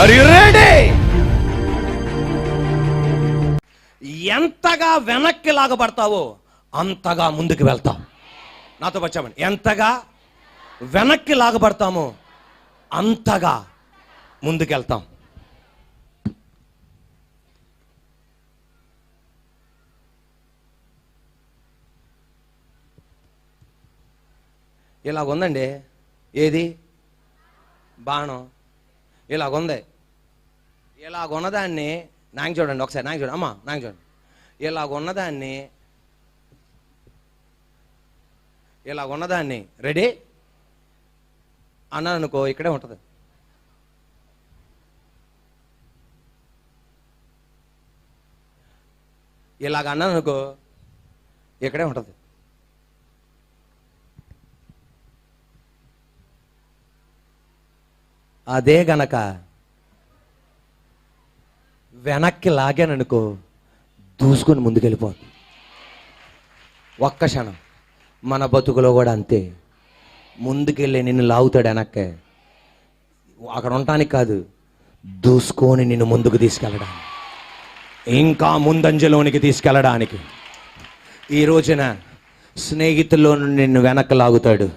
Are you ready? ఎంతగా వెనక్కి లాగబడతావో అంతగా ముందుకు వెళ్తాం. నాతో వచ్చామండి. ఎంతగా వెనక్కి లాగబడతామో అంతగా ముందుకెళ్తాం. ఇలాగుందండి. ఏది? బాణం ఇలాగుంది. ఇలాగున్నదాన్ని నాకు చూడండి, ఒకసారి నాకు చూడండి, అమ్మా నాకు చూడండి. ఇలాగున్నదాన్ని రెడీ అన్నాను అనుకో, ఇక్కడే ఉంటుంది. ఇలాగ అన్నాను అనుకో, ఇక్కడే ఉంటుంది. అదే గనక వెనక్కి లాగాననుకో, దూసుకొని ముందుకెళ్ళిపోతుంది. ఒక్క క్షణం మన బతుకులో కూడా అంతే. ముందుకెళ్ళి నిన్ను లాగుతాడు వెనక్కి. అక్కడ ఉండటానికి కాదు, దూసుకొని నిన్ను ముందుకు తీసుకెళ్ళడానికి, ఇంకా ముందంజలోనికి తీసుకెళ్ళడానికి. ఈ రోజున స్నేహితుల్లో నుండి నిన్ను వెనక్కి లాగుతాడు,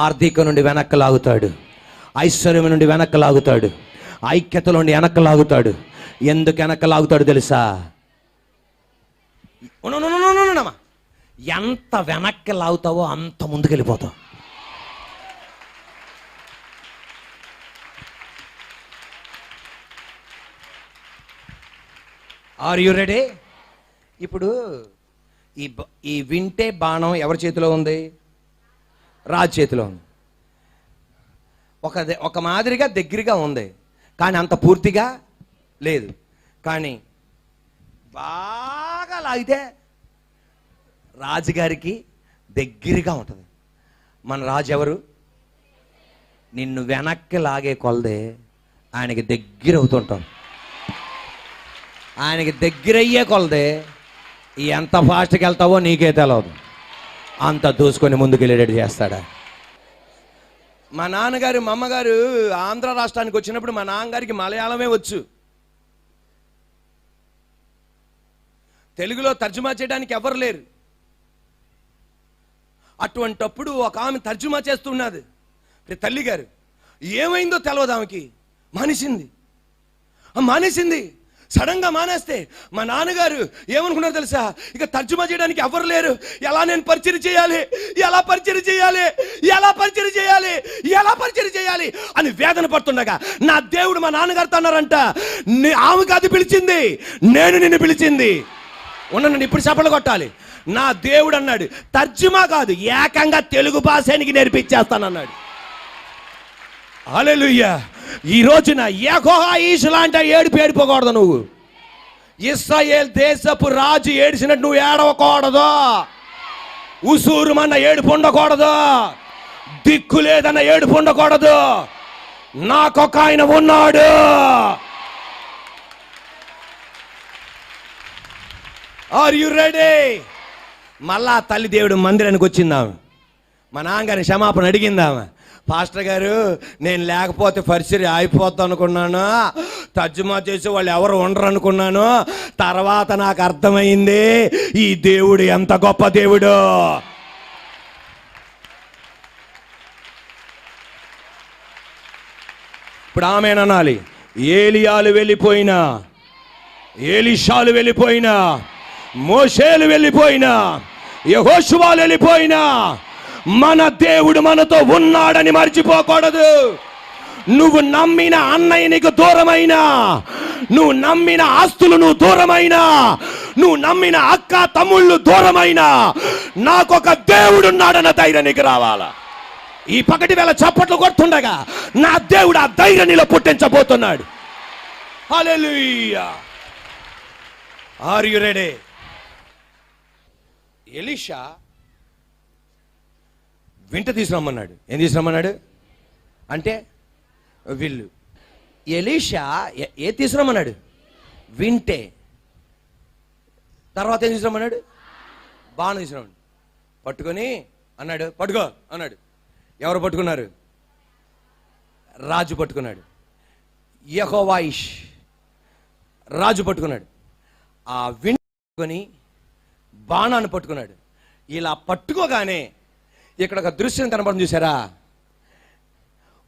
ఆర్థిక నుండి వెనక్కి లాగుతాడు, ఐశ్వర్యం నుండి వెనక్కి లాగుతాడు, ఐక్యతలో నుండి వెనక్కి లాగుతాడు. ఎందుకు వెనక్కి లాగుతాడు తెలుసా? ఎంత వెనక్కి లాగుతావో అంత ముందుకెళ్ళిపోతావు. Are you ready? ఇప్పుడు ఈ వింటే బాణం ఎవరి చేతిలో ఉంది? రాజు చేతిలో ఉంది. ఒక మాదిరిగా దగ్గరగా ఉంది, కానీ అంత పూర్తిగా లేదు. కానీ బాగా లాగితే రాజుగారికి దగ్గరగా ఉంటుంది. మన రాజు ఎవరు? నిన్ను వెనక్కి లాగే కొలదే ఆయనకి దగ్గర అవుతుంటాం. ఆయనకి దగ్గర అయ్యే కొలదే ఎంత ఫాస్ట్కి వెళ్తావో నీకే తెలియదు, అంత దూసుకొని ముందుకెళ్ళేటట్టు చేస్తాడా. మా నాన్నగారు మా అమ్మగారు ఆంధ్ర రాష్ట్రానికి వచ్చినప్పుడు మా నాన్నగారికి మలయాళమే వచ్చు. తెలుగులో తర్జుమా చేయడానికి ఎవరు లేరు. అటువంటప్పుడు ఒక ఆమె తర్జుమా చేస్తున్నది. తల్లి గారు ఏమైందో తెలియదు, ఆమెకి మానేసింది. సడన్గా మానేస్తే మా నాన్నగారు ఏమనుకున్నారు తెలుసా? ఇక తర్జుమా చేయడానికి ఎవరు లేరు, ఎలా నేను పరిచయం చేయాలి అని వేదన పడుతుండగా నా దేవుడు మా నాన్నగారితో అన్నారంట, ఆమెకు అది పిలిచింది, నేను నిన్ను పిలిచింది. ఉన్నాను ఇప్పుడు చప్పలు కొట్టాలి. నా దేవుడు అన్నాడు, తర్జుమా కాదు, ఏకంగా తెలుగు భాషానికి నేర్పించేస్తానన్నాడు. హల్లెలూయా. ఈ రోజున యెహోవా ఈసు లాంటి ఏడుపు ఏడిపోకూడదు. నువ్వు ఇశ్రాయేల్ దేశపు రాజు ఏడిసినట్టు నువ్వు ఏడవకూడదు. ఉసూరుమన్న ఏడుపు ఉండకూడదు, దిక్కు లేదన్న ఏడుపు ఉండకూడదు. నాకొక ఆయన ఉన్నాడు. Are you ready? మళ్ళా తల్లి దేవుడు మందిరానికి వచ్చిందాము. మా నాన్నగారిని క్షమాపణ అడిగిందాము. పాస్టర్ గారు, నేను లేకపోతే పరిచర్య అయిపోద్ది అనుకున్నాను, తర్జుమా చేసి వాళ్ళు ఎవరు ఉండరు అనుకున్నాను. తర్వాత నాకు అర్థమైంది ఈ దేవుడు ఎంత గొప్ప దేవుడు. ఇప్పుడు ఆమేననాలి. ఏలియాలు వెళ్ళిపోయినా, ఏలీషాలు వెళ్ళిపోయినా, మోషేలు వెళ్ళిపోయినా, యెహోషువాలు వెళ్ళిపోయినా, మన దేవుడు మనతో ఉన్నాడని మర్చిపోకూడదు. నువ్వు నమ్మిన అన్నయ్య నీకు దూరమైనా, నువ్వు నమ్మిన ఆస్తులు నువ్వు దూరమైనా, నువ్వు నమ్మిన అక్క తమ్ముళ్ళు దూరమైనా, నాకొక దేవుడున్నాడన్న ధైర్యం నీకు రావాలా. ఈ పగటి వేళ చప్పట్లు కొడుతుండగా నా దేవుడు ఆ ధైర్యం నీలో పుట్టించబోతున్నాడు. హల్లెలూయా. Are you ready? ఎలీషా వింట తీసుకురమ్మన్నాడు. ఏం తీసుకురమ్మన్నాడు అంటే విల్లు. ఎలీషా తీసుకురమ్మన్నాడు? వింటే. తర్వాత ఏం తీసుకురమ్మన్నాడు? బాణం తీసుకురమ్మన్నాడు. పట్టుకొని అన్నాడు, పట్టుకో అన్నాడు. ఎవరు పట్టుకున్నారు? రాజు పట్టుకున్నాడు. యెహోవాయిష్ రాజు పట్టుకున్నాడు. ఆ వింటుకొని బాణాన్ని పట్టుకున్నాడు. ఇలా పట్టుకోగానే ఇక్కడ ఒక దృశ్యం కనబడి చూసారా?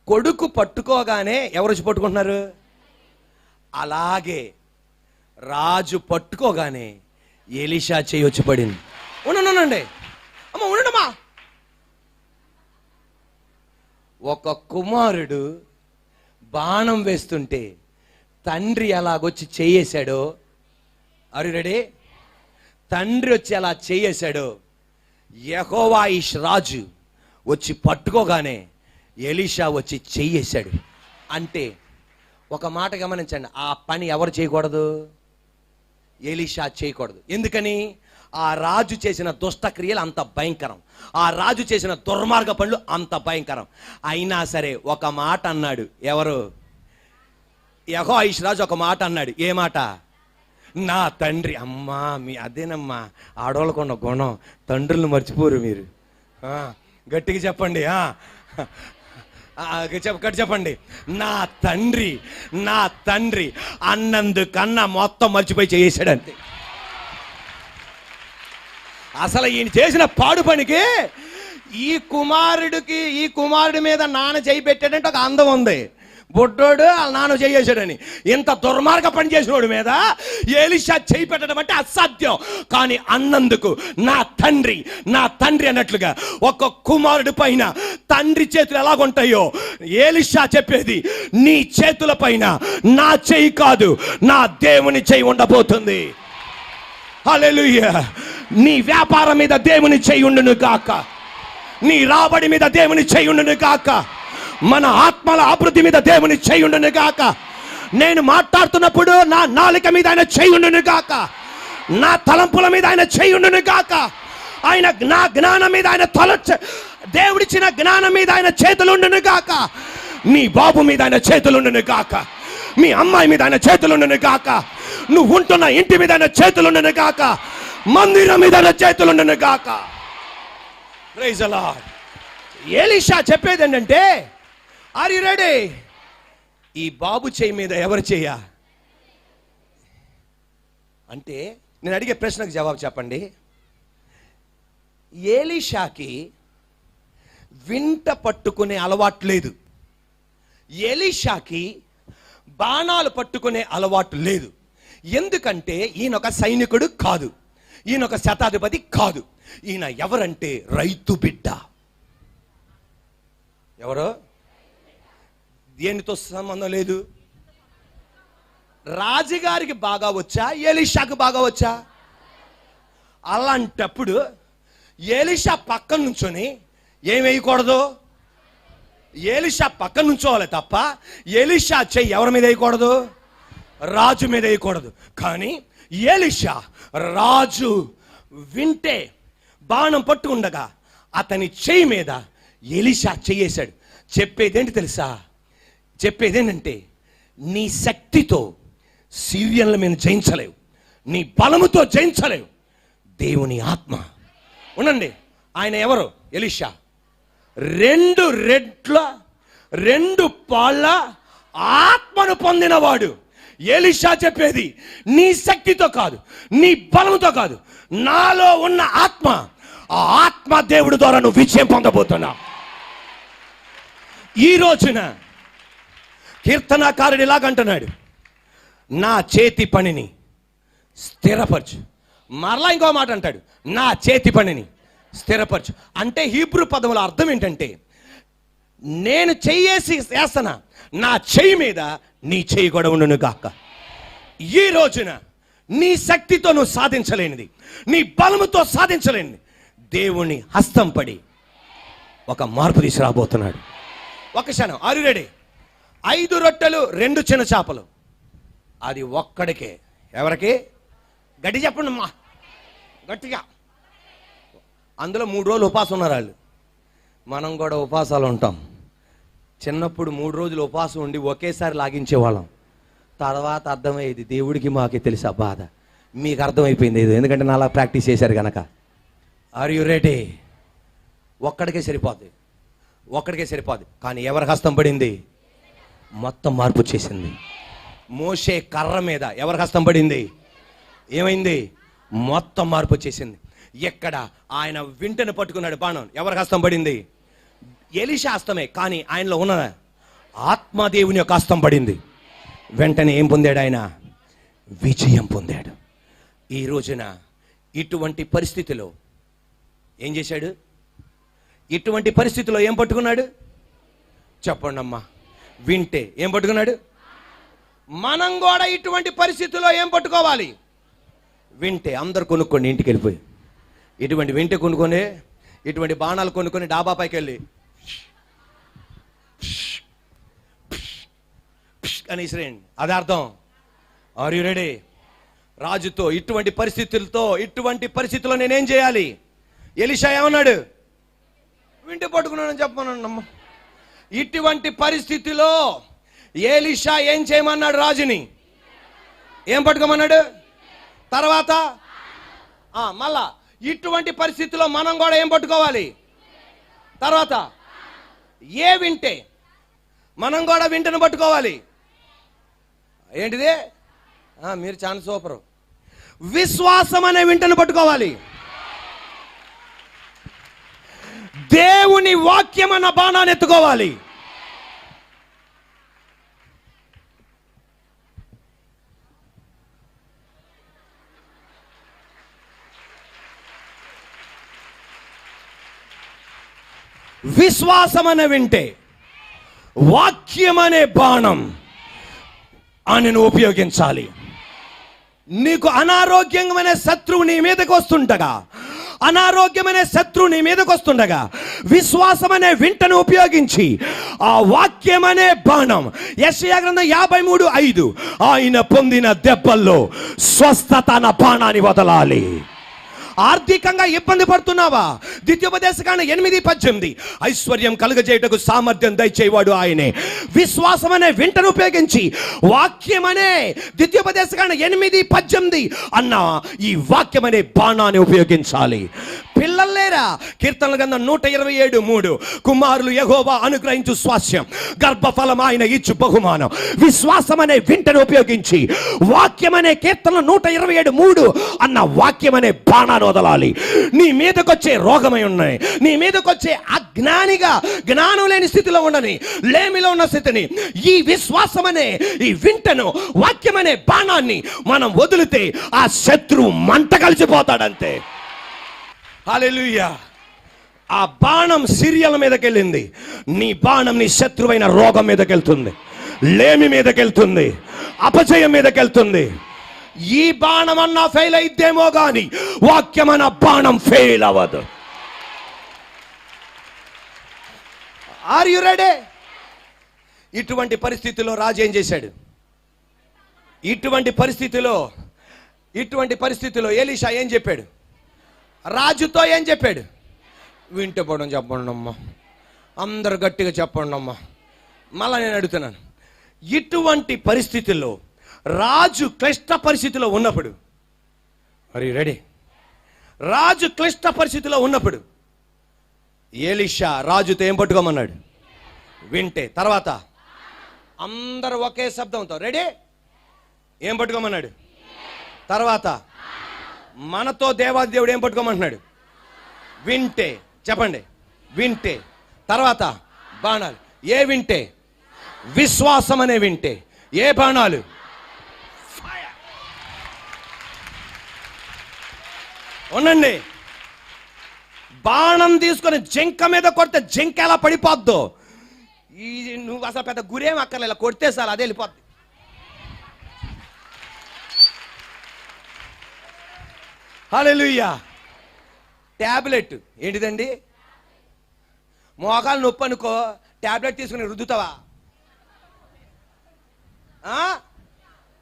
కొడుకు పట్టుకోగానే ఎవరు వచ్చి పట్టుకుంటున్నారు? అలాగే రాజు పట్టుకోగానే ఎలీషా చేయి వచ్చి పడింది. ఉండండి అమ్మ, ఉండండమ్మా. ఒక కుమారుడు బాణం వేస్తుంటే తండ్రి ఎలాగొచ్చి చేయేశాడో, ఆర్ యు రెడీ? తండ్రి వచ్చి అలా చేయేశాడో, యెహోవాయిష్ రాజు వచ్చి పట్టుకోగానే ఎలీషా వచ్చి చెయ్యేశాడు. అంటే ఒక మాట గమనించండి, ఆ పని ఎవరు చేయకూడదు? ఎలీషా చేయకూడదు. ఎందుకని? ఆ రాజు చేసిన దుష్టక్రియలు అంత భయంకరం, ఆ రాజు చేసిన దుర్మార్గ పనులు అంత భయంకరం. అయినా సరే ఒక మాట అన్నాడు. ఎవరు? యెహోవాయిష్ రాజు ఒక మాట అన్నాడు. ఏ మాట? నా తండ్రి. అమ్మా, మీ అదేనమ్మా ఆడవాళ్ళకున్న గుణం, తండ్రులను మర్చిపోరు మీరు. గట్టిగా చెప్పండి, గట్టి చెప్పండి. నా తండ్రి అన్నందుకన్నా మొత్తం మర్చిపోయి చేసాడంతే. అసలు ఈయన చేసిన పాడు పనికి ఈ కుమారుడి మీద నాన్న చేయి పెట్టాడంటే ఒక అందం ఉంది. బొడ్డోడు వాళ్ళ నాన్న చేసాడని ఇంత దుర్మార్గ పని చేసినోడి మీద ఎలీషా చేయి పెట్టడం అంటే అసాధ్యం. కానీ అన్నందుకు నా తండ్రి అన్నట్లుగా ఒక కుమారుడి పైన తండ్రి చేతులు ఎలాగుంటాయో ఎలీషా చెప్పేది, నీ చేతుల పైన నా చేయి కాదు, నా దేవుని చేయి ఉండబోతుంది. హల్లెలూయా. నీ వ్యాపారం మీద దేవుని చేయి ఉండును గాక, నీ రాబడి మీద దేవుని చేయి ఉండును గాక, మన ఆత్మల అభివృద్ధి మీద దేవుని చేయి ఉండును గాక. నేను మాట్లాడుతున్నప్పుడు నా నాలుక మీద ఆయన చేయి ఉండును గాక, నా తలంపుల మీద ఆయన చేయి ఉండును గాక, ఆయన నా జ్ఞానం మీద ఆయన దేవుడిచ్చిన జ్ఞానం మీద ఆయన చేతులు ఉండును గాక, నీ బాబు మీద ఆయన చేతులు ఉండును గాక, మీ అమ్మాయి మీద ఆయన చేతులు ఉండును గాక, నువ్వు ఉంటున్న ఇంటి మీద ఆయన చేతులు ఉండును గాక, మందిరం మీద ఆయన చేతులు ఉండును గాక. Praise the lord. ఎలీషా చెప్పేది ఏంటంటే, ఆర్ యు రెడీ? ఈ బాబు చేయి మీద ఎవరు చేయ అంటే, నేను అడిగే ప్రశ్నకు జవాబు చెప్పండి. ఎలీషాకి వింట పట్టుకునే అలవాటు లేదు, ఎలీషాకి బాణాలు పట్టుకునే అలవాటు లేదు. ఎందుకంటే ఈయన ఒక సైనికుడు కాదు, ఈయన ఒక శతాధిపతి కాదు. ఈయన ఎవరంటే రైతు బిడ్డ. ఎవరో? దేనితో సంబంధం లేదు. రాజుగారికి బాగా వచ్చా, ఎలీషాకు బాగా వచ్చా? అలాంటప్పుడు ఎలీషా పక్కన నుంచొని ఏం వేయకూడదు? ఎలీషా పక్కన నుంచోవాలి తప్ప ఎలీషా చెయ్యి ఎవరి మీద వేయకూడదు? రాజు మీద వేయకూడదు. కానీ ఎలీషా రాజు వింటే బాణం పట్టుకుండగా అతని చెయ్యి మీద ఎలీషా చెయ్యేశాడు. చెప్పేదేంటి తెలుసా? చెప్పేదేంటంటే, నీ శక్తితో సిరియన్ల మీద జయించలేవు, నీ బలముతో జయించలేవు, దేవుని ఆత్మ. ఉండండి, ఆయన ఎవరు? ఎలీషా. 2 రెట్ల 2 పాళ్ళ ఆత్మను పొందినవాడు. ఎలీషా చెప్పేది నీ శక్తితో కాదు, నీ బలముతో కాదు, నాలో ఉన్న ఆత్మ, ఆ ఆత్మ దేవుడి ద్వారా నువ్వు విజయం పొందబోతున్నావు. ఈ రోజున కీర్తనాకారుడు ఇలాగంటున్నాడు, నా చేతి పనిని స్థిరపరచు. మరలా ఇంకో మాట అంటాడు, నా చేతి పనిని స్థిరపరచు. అంటే హీబ్రూ పదముల అర్థం ఏంటంటే, నేను చెయ్యేసి చేస్తున్నా, నా చెయ్యి మీద నీ చెయ్యి కూడా ఉండును గాక. ఈ రోజున నీ శక్తితో నువ్వు సాధించలేనిది, నీ బలముతో సాధించలేనిది దేవుని హస్తం పడి ఒక మార్పు తీసుకురాబోతున్నాడు. ఒక క్షణం, ఆర్ యు రెడీ? 5 రొట్టెలు 2 చిన్న చేపలు, అది ఒక్కడికే. ఎవరికి? గట్టి చెప్పండి అమ్మా, గట్టిగా. అందులో 3 రోజులు ఉపవాసం ఉన్నారు వాళ్ళు. మనం కూడా ఉపవాసాలు ఉంటాం. చిన్నప్పుడు 3 రోజులు ఉపవాసం ఉండి ఒకేసారి లాగించేవాళ్ళం. తర్వాత అర్థమయ్యేది, దేవుడికి మాకే తెలుసు ఆ బాధ. మీకు అర్థమైపోయింది ఇది, ఎందుకంటే నాలా ప్రాక్టీస్ చేశారు కనుక. Are you ready? ఒక్కడికే సరిపోద్ది. కానీ ఎవరి హస్తం పడింది? మొత్తం మార్పు చేసింది. మోషే కర్ర మీద ఎవరి హస్తం పడింది? ఏమైంది? మొత్తం మార్పు వచ్చేసింది. ఎక్కడ ఆయన వింటను పట్టుకున్నాడు, బాణం ఎవరి హస్తం పడింది? ఎలీషా హస్తమే, కానీ ఆయనలో ఉన్న ఆత్మదేవుని యొక్క హస్తం పడింది. వెంటనే ఏం పొందాడు? ఆయన విజయం పొందాడు. ఈ రోజున ఇటువంటి పరిస్థితిలో ఏం చేశాడు? ఇటువంటి పరిస్థితిలో ఏం పట్టుకున్నాడు? చెప్పండి అమ్మా. వింటే ఏం పట్టుకున్నాడు? మనం కూడా ఇటువంటి పరిస్థితుల్లో ఏం పట్టుకోవాలి? వింటే. అందరు కొనుక్కోండి ఇంటికి వెళ్ళిపోయి. ఇటువంటి వింటే కొనుక్కొని, ఇటువంటి బాణాలు కొనుక్కొని డాబా పైకి వెళ్ళి అని ఇసిరేయండి. అది అర్థం. Are you ready? రాజుతో ఇటువంటి పరిస్థితుల్లో నేనేం చేయాలి? ఎలీషా ఏమన్నాడు? వింటే పట్టుకున్నానని చెప్పమన్నాడమ్మ. ఇటువంటి పరిస్థితిలో ఎలీషా ఏం చేయమన్నాడు? రాజుని ఏం పట్టుకోమన్నాడు? తర్వాత మళ్ళా ఇటువంటి పరిస్థితిలో మనం కూడా ఏం పట్టుకోవాలి? తర్వాత ఏ వింటే? మనం కూడా వింటను పట్టుకోవాలి. ఏంటిది? మీరు చాలా సూపరు. విశ్వాసం అనే వింటను పట్టుకోవాలి. దేవుని వాక్యం అన్న బాణాన్ని ఎత్తుకోవాలి. విశ్వాసం అనే వింటే, వాక్యం అనే బాణం ఆయనను ఉపయోగించాలి. నీకు అనారోగ్యమైన శత్రువు నీ మీదకి వస్తుండగా విశ్వాసం అనే వింటను ఉపయోగించి ఆ వాక్యం అనే బాణం, యెషయా గ్రంథం 53:5, ఆయన పొందిన దెబ్బల్లో స్వస్థత అన్న బాణాన్ని వదలాలి. ఆర్థికంగా ఇబ్బంది పడుతున్నావా? ద్వితీయోపదేశకాండం 8:18, ఐశ్వర్యం కలుగజేయుటకు సామర్థ్యం దయచేవాడు ఆయనే. విశ్వాసం అనే వింటను ఉపయోగించి వాక్యం అనే ద్వితీయోపదేశకాండం 8:18 అన్న ఈ వాక్యం అనే బాణాన్ని ఉపయోగించాలి. పిల్లలు లేరా? కీర్తనల గ్రంథం 127:3, కుమారులు యెహోవా అనుగ్రహించు స్వాస్యం, గర్భఫలం ఆయన ఇచ్చు బహుమానం. విశ్వాసం అనే వింటను ఉపయోగించి వాక్యం అనే కీర్తనలు 127:3 అన్న వాక్యం అనే బాణాన్ని వదలాలి. నీ మీదకొచ్చే రోగమై ఉన్నాయి, నీ మీదకొచ్చే జ్ఞానం లేని స్థితిలో ఉండని, లేమిలో ఉన్న స్థితిని, ఈ విశ్వాసం అనే ఈ వింటను, వాక్యం అనే బాణాన్ని మనం వదిలితే ఆ శత్రువు మంట కలిసిపోతాడంతే. హల్లెలూయా. ఆ బాణం సిరియల మీదకి వెళ్ళింది. నీ బాణం నీ శత్రువైన రోగం మీదకి వెళ్తుంది, లేమి మీదకి వెళ్తుంది, అపజయం మీదకి వెళ్తుంది. ఈ బాణం అన్నా ఫెయిల్ అయిద్దేమో గాని వాక్యం అన్న బాణం ఫెయిల్ అవ్వదు. Are you ready? ఇటువంటి పరిస్థితిలో రాజు ఏం చేశాడు? ఇటువంటి పరిస్థితిలో ఎలీషా ఏం చెప్పాడు? రాజుతో ఏం చెప్పాడు? వింటే పడడం చెప్పండి అమ్మా, అందరు గట్టిగా చెప్పండి అమ్మా. మళ్ళా నేను అడుగుతున్నాను, ఇటువంటి పరిస్థితుల్లో రాజు క్లిష్ట పరిస్థితిలో ఉన్నప్పుడు, మరి రెడీ, రాజు క్లిష్ట పరిస్థితిలో ఉన్నప్పుడు ఎలీషా రాజుతో ఏం పట్టుకోమన్నాడు? వింటే. తర్వాత అందరు ఒకే శబ్దంతో రెడీ, ఏం పట్టుకోమన్నాడు? తర్వాత మనతో దేవాది దేవుడు ఏం పట్టుకోమంటున్నాడు? వింటే. చెప్పండి, వింటే. తర్వాత బాణాలు. ఏ వింటే? విశ్వాసం అనే వింటే. ఏ బాణాలు? ఉండండి. బాణం తీసుకొని జింక మీద కొడితే జింక ఎలా పడిపోద్దో, నువ్వు అసలు పెద్ద గురేం అక్కర్లే, ఇలా కొడితే సార్ అదే వెళ్ళిపోద్ది. హల్లెలూయా. ట్యాబ్లెట్ ఏంటిదండి? మోకాలు నొప్పి అనుకో, ట్యాబ్లెట్ తీసుకుని రుద్దుతావా?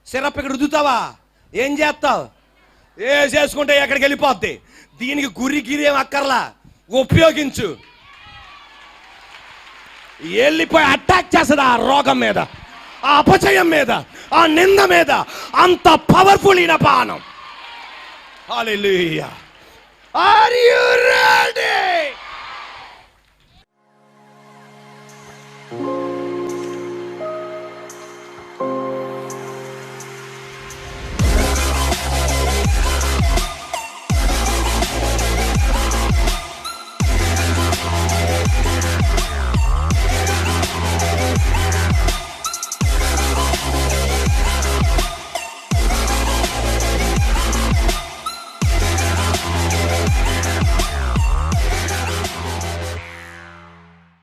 సిరప్ ఇక్కడ రుద్దుతావా? ఏం చేస్తావు? ఏ చేసుకుంటే ఎక్కడికి వెళ్ళిపోద్ది. దీనికి గిరి ఏం అక్కర్లా, ఉపయోగించు. వెళ్ళిపోయి అటాక్ చేస్తుంది ఆ రోగం మీద, ఆ అపజయం మీద, ఆ నింద మీద. అంత పవర్ఫుల్ ఈయన బాణం. హల్లెలూయా. Are you ready?